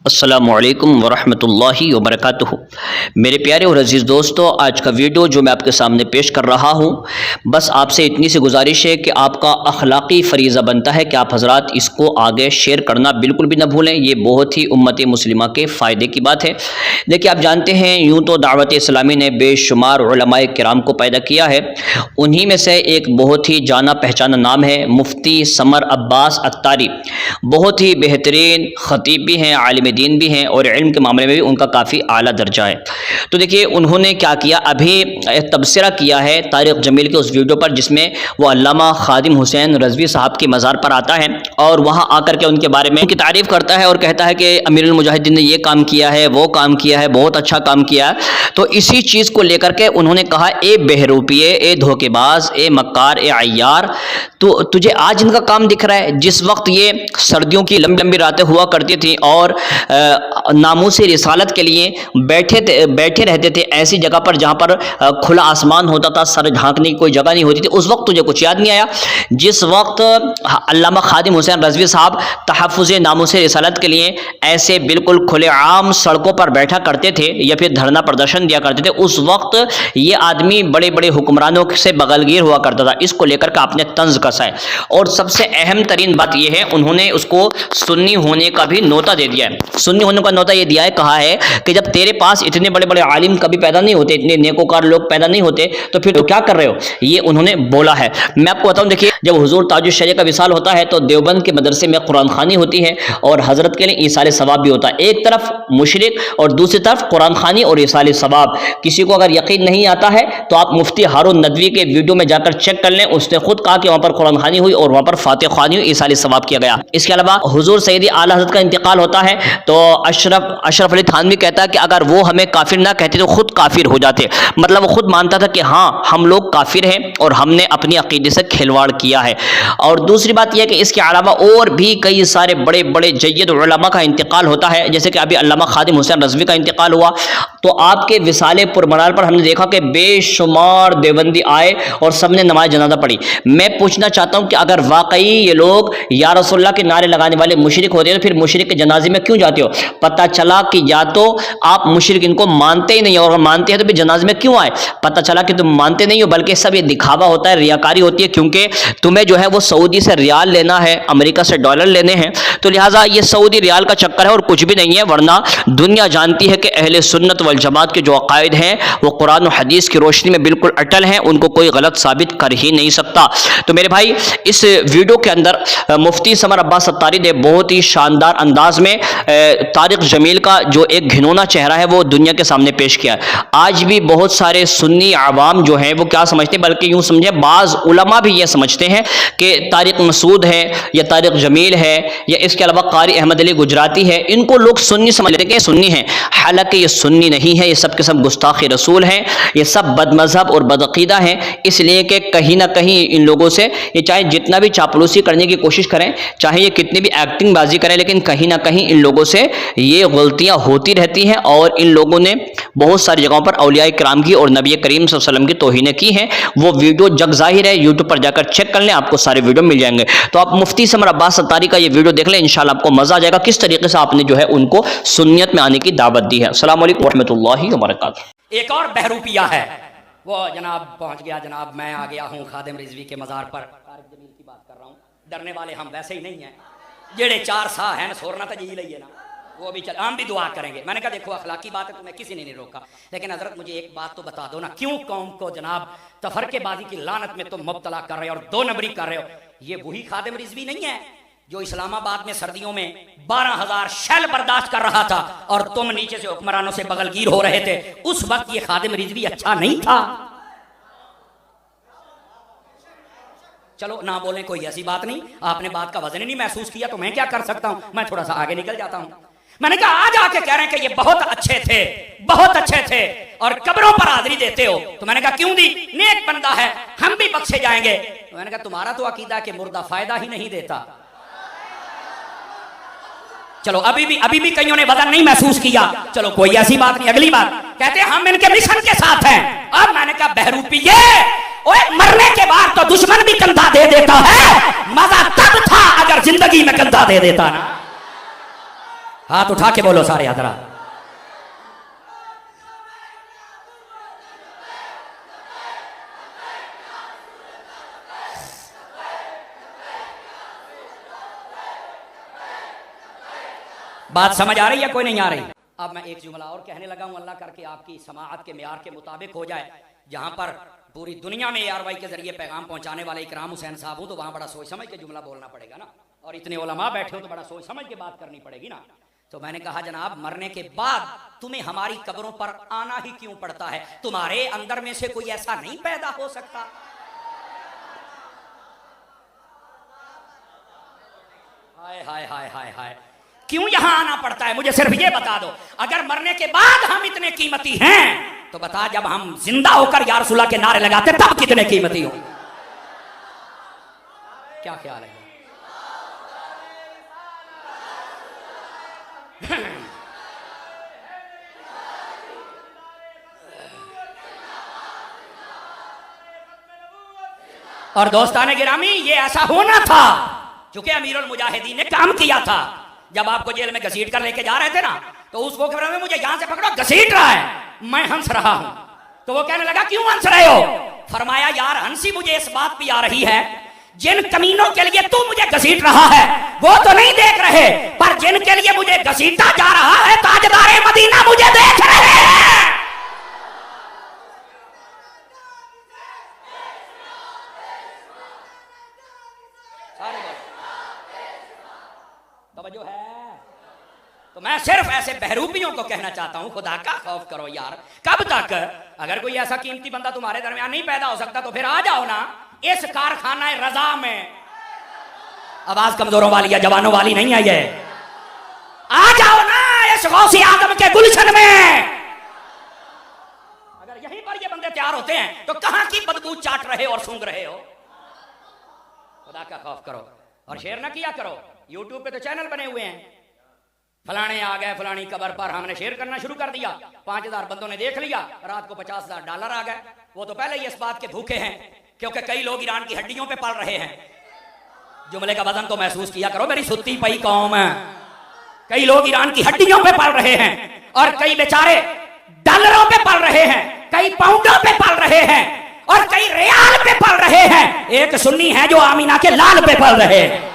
अस्सलामुअलैकुम वरहमतुल्लाहि वबरकातुहू। मेरे प्यारे और अजीज़ दोस्तों, आज का वीडियो जो मैं आपके सामने पेश कर रहा हूँ, बस आपसे इतनी सी गुजारिश है कि आपका अखलाक़ी फ़रीज़ा बनता है कि आप हज़रात इसको आगे शेयर करना बिल्कुल भी ना भूलें। ये बहुत ही उम्मत मुस्लिमा के फ़ायदे की बात है। देखिए, आप जानते हैं यूँ तो दावत इस्लामी ने बेशुमार उलमाए किराम को पैदा किया है। उन्हीं में से एक बहुत ही जाना पहचाना नाम है मुफ्ती समर अब्बास अत्तारी। बहुत ही बेहतरीन ख़तीब भी हैं, आलिम दीन भी हैं और इल्म के मामले में भी उनका काफ़ी आला दर्जा है। तो देखिए, उन्होंने क्या किया, अभी एक तबसरा किया है तारिक जमील के उस वीडियो पर जिसमें वो अल्लामा खादिम हुसैन रज़वी साहब की मज़ार पर आता है और वहाँ आकर के उनके बारे में उनकी तारीफ़ करता है और कहता है कि अमीरुल मुजाहिदीन ने ये काम किया है, वो काम किया है, बहुत अच्छा काम किया है। तो इसी चीज़ को लेकर के उन्होंने कहा, ए बहरूपिये, ए धोखेबाज, ए मक्कार, ए अय्यार, तो तुझे आज इनका काम दिख रहा है। जिस वक्त ये सर्दियों की लंबी लंबी रातें हुआ करती थी और नामूसे रिसालत के लिए बैठे रहते थे ऐसी जगह पर जहाँ पर खुला आसमान होता था, सर ढांकने की कोई जगह नहीं होती थी, उस वक्त तुझे कुछ याद नहीं आया? जिस वक्त अल्लामा खादिम हुसैन रज़वी साहब तहफ़्फ़ुज़े नामूसे रिसालत के लिए ऐसे बिल्कुल खुले आम सड़कों पर बैठा करते थे या फिर धरना प्रदर्शन दिया करते थे, उस वक्त ये आदमी बड़े बड़े हुक्मरानों से बगलगीर हुआ करता था। इसको लेकर के आपने तंज कसा है। और सबसे अहम तरीन बात यह है, उन्होंने उसको सुन्नी होने का भी नोता दे दिया है। सुन्नी होने का नोता ये दिया है, कहा है कि जब तेरे पास इतने बड़े बड़े आलिम कभी पैदा नहीं होते, इतने नेकोकार लोग पैदा नहीं होते, तो फिर तो क्या कर रहे हो, ये उन्होंने बोला है। मैं आपको बताऊं, देखिए, जब हुजूर ताजुश शरीयत का विसाल होता है तो देवबंद के मदरसे में कुरान खानी होती है और हजरत के लिए ईसाले सवाब भी होता है। एक तरफ मुशरिक और दूसरी तरफ कुरान खानी और ईसाले सवाब। किसी को अगर यकीन नहीं आता है तो आप मुफ्ती हारून नदवी के वीडियो में जाकर चेक कर लें। उसने खुद कहा कि वहां पर कुरान खानी हुई और वहां पर फातिह खानी हुई, ईसाले सवाब किया गया। इसके अलावा हुजूर सैयदी आला हज़रत का इंतकाल होता है तो अशरफ अली थानवी कहता है कि अगर वो हमें काफिर ना कहते तो खुद काफिर हो जाते। मतलब वो खुद मानता था कि हाँ, हम लोग काफिर हैं और हमने अपनी अकीदे से खिलवाड़ किया है। और दूसरी बात यह है कि इसके अलावा और भी कई सारे बड़े बड़े जय्यद उलमा का इंतकाल होता है। जैसे कि अभी अल्लामा खादिम हुसैन रज़वी का इंतकाल हुआ तो आपके विसाले पुरमनार पर हमने देखा कि बेशुमार देवबंदी आए और सबने नमाज जनाजा पढ़ी। मैं पूछना चाहता हूं कि अगर वाकई ये लोग या रसूलुल्लाह के नारे लगाने वाले मुशरिक होते हैं तो फिर मुशरिक के जनाजे में क्यों जाते हो? पता चला कि या तो आप मुशरिक इनको मानते ही नहीं हो और मानते हैं तो फिर जनाजे में क्यों आए? पता चला कि तुम मानते नहीं हो, बल्कि सब ये दिखावा होता है, रियाकारी होती है, क्योंकि तुम्हें जो है वो सऊदी से रियाल लेना है, अमेरिका से डॉलर लेने हैं, तो लिहाजा ये सऊदी रियाल का चक्कर है और कुछ भी नहीं है। वरना दुनिया जानती है कि अहले सुन्नत वल जमात के जो अकायद हैं वो कुरान और हदीस की रोशनी में बिल्कुल अटल हैं, उनको कोई गलत साबित कर ही नहीं सकता। तो मेरे भाई, इस वीडियो के अंदर मुफ्ती समर अब्बास अत्तारी ने बहुत ही शानदार अंदाज में तारिक जमील का जो एक घिनौना चेहरा है वो दुनिया के सामने पेश किया। आज भी बहुत सारे सुन्नी आवाम जो हैं वो क्या समझते हैं, बल्कि यूँ समझे बाज़ उलमा भी ये समझते हैं कि तारिक मसूद है या तारिक जमील है या इसके अलावा कारी अहमद अली गुजराती है, इनको लोग सुन्नी समझ लेते हैं कि सुन्नी हैं। हालांकि ये सुन्नी नहीं है, ये सब के सब गुस्ताखी रसूल हैं, ये सब बदमज़हब और बदअक़ीदा हैं। इसलिए कि कहीं ना कहीं इन लोगों से ये चाहे जितना भी चापलूसी करने की कोशिश करें, चाहे ये कितनी भी एक्टिंग बाजी करें, लेकिन कहीं ना कहीं इन लोगों से ये गलतियां होती रहती हैं। और इन लोगों ने बहुत सारी जगहों पर औलिया किराम की और नबी करीम सल्लल्लाहु अलैहि वसल्लम की तौहीनें की हैं। वो वीडियो जग जाहिर है, यूट्यूब पर जाकर चेक कर लें, आपको सारे वीडियो मिल जाएंगे। तो आप मुफ्ती समर अब्बास अत्तारी का ये वीडियो देख लें, इंशाल्लाह आपको मजा आ जाएगा किस तरीके से आपने जो है उनको सुन्नियत में आने की दावत दी है। अस्सलाम वालेकुम रहमतुल्लाहि व बरकातुहू। एक और बहरूपिया है, वो जनाब पहुंच गया, जनाब मैं आ गया हूँ खादिम रिजवी के मज़ार पर। तारिक जमील की बात कर रहा हूँ, डरने वाले हम वैसे ही नहीं हैं। जेड़े चार सा है ना, सोरना तो जी लइए ना, वो भी चल, हम भी दुआ करेंगे। मैंने कहा देखो अखलाकी बात है, तुम्हें किसी ने नहीं रोका, लेकिन हजरत मुझे एक बात तो बता दो ना, क्यों कौम को जनाब तफरकेबाजी की लानत में तुम मुब्तला कर रहे हो और दो नंबरी कर रहे हो? ये वही खादिम रिजवी नहीं है जो इस्लामाबाद में सर्दियों में 12,000 शैल बर्दाश्त कर रहा था और तुम नीचे से हुक्मरानों से बगलगीर हो रहे थे? उस वक्त ये खादिम रिजवी अच्छा नहीं था? चलो ना बोलें, कोई ऐसी बात नहीं, आपने बात का वजन ही नहीं महसूस किया तो मैं क्या कर सकता हूं, मैं थोड़ा सा आगे निकल जाता हूं। मैंने कहा आज आके कह रहे हैं कि ये बहुत अच्छे थे, बहुत अच्छे थे और कब्रों पर हाजिरी देते हो। तो मैंने कहा क्यों दी, नेक बंदा है, हम भी बख्शे जाएंगे। तो मैंने कहा तुम्हारा तो अकीदा कि मुर्दा फायदा ही नहीं देता। चलो अभी भी कईयों ने वजन नहीं महसूस किया, चलो कोई ऐसी बात नहीं। अगली बात कहते हैं हम इनके मिशन के साथ हैं। अब मैंने कहा बहरूपिये, ओए मरने के बाद तो दुश्मन भी कंधा दे देता है, मजा तब था अगर जिंदगी में कंधा दे देता ना। हाथ उठा के बोलो सारे हजरात। बात समझ आ रही है कोई नहीं आ रही? अब मैं एक जुमला और कहने लगा हूं, अल्लाह करके आपकी समाअत के मेयार के मुताबिक हो जाए। जहां पर पूरी दुनिया में ARY के जरिए पैगाम पहुंचाने वाले इकराम हुसैन साहब हूं, तो वहां बड़ा सोच समझ के जुमला बोलना पड़ेगा ना। और इतने उलमा बैठे हो तो बड़ा सोच समझ के बात करनी पड़ेगी ना। तो मैंने कहा जनाब, मरने के बाद तुम्हें हमारी कब्रों पर आना ही क्यों पड़ता है? तुम्हारे अंदर में से कोई ऐसा नहीं पैदा हो सकता? हाय हाय हाय हाय हाय, क्यों यहां आना पड़ता है? मुझे सिर्फ ये बता दो। अगर मरने के बाद हम इतने कीमती हैं तो बता, जब हम जिंदा होकर या रसूलुल्लाह के नारे लगाते तब कितने कीमती हो? क्या ख्याल है? और दोस्ताने गिरामी, ये ऐसा होना था क्योंकि अमीरुल मुजाहिदीन ने काम किया था। जब आपको जेल में घसीट कर लेके जा रहे थे ना, तो उस वक्त में मुझे यहां से पकड़ो, घसीट रहा है, मैं हंस रहा हूं। तो वो कहने लगा क्यों हंस रहे हो? फरमाया यार हंसी मुझे इस बात पे आ रही है, जिन कमीनों के लिए तू मुझे घसीट रहा है वो तो नहीं देख रहे, पर जिनके लिए मुझे घसीटा जा रहा है ताजदारे मदीना मुझे देख रहे हैं। तवज्जो है? तो मैं सिर्फ ऐसे बहरूपियों को कहना चाहता हूं, खुदा का खौफ करो यार। कब तक? अगर कोई ऐसा कीमती बंदा तुम्हारे दरमियान नहीं पैदा हो सकता तो फिर आ जाओ ना इस कारखाना रजा में। आवाज कमजोरों वाली या जवानों वाली नहीं आई है। आ जाओ ना इस गौसे आदम के गुलशन में। अगर यहीं पर ये बंदे तैयार होते हैं तो कहां की बदबू चाट रहे और सूंघ रहे हो? खुदा का खौफ करो और शेयर ना किया करो। यूट्यूब पे तो चैनल बने हुए हैं, फलाने आ गए फलानी कबर पर, हमने शेयर करना शुरू कर दिया, 5000 बंदों ने देख लिया, रात को $50,000 आ गए। वो तो पहले ही इस बात के भूखे हैं क्योंकि कई लोग ईरान की हड्डियों पे पल रहे हैं। जुमले का वजन तो महसूस किया करो मेरी सुत्ती पई कौम। कई लोग ईरान की हड्डियों पे पल रहे हैं और कई बेचारे डॉलरों पे पल रहे हैं, कई पाउंडों पे पल रहे हैं और कई रियाल पे पल रहे हैं। एक सुन्नी है जो आमीना के लाल पे पल रहे हैं।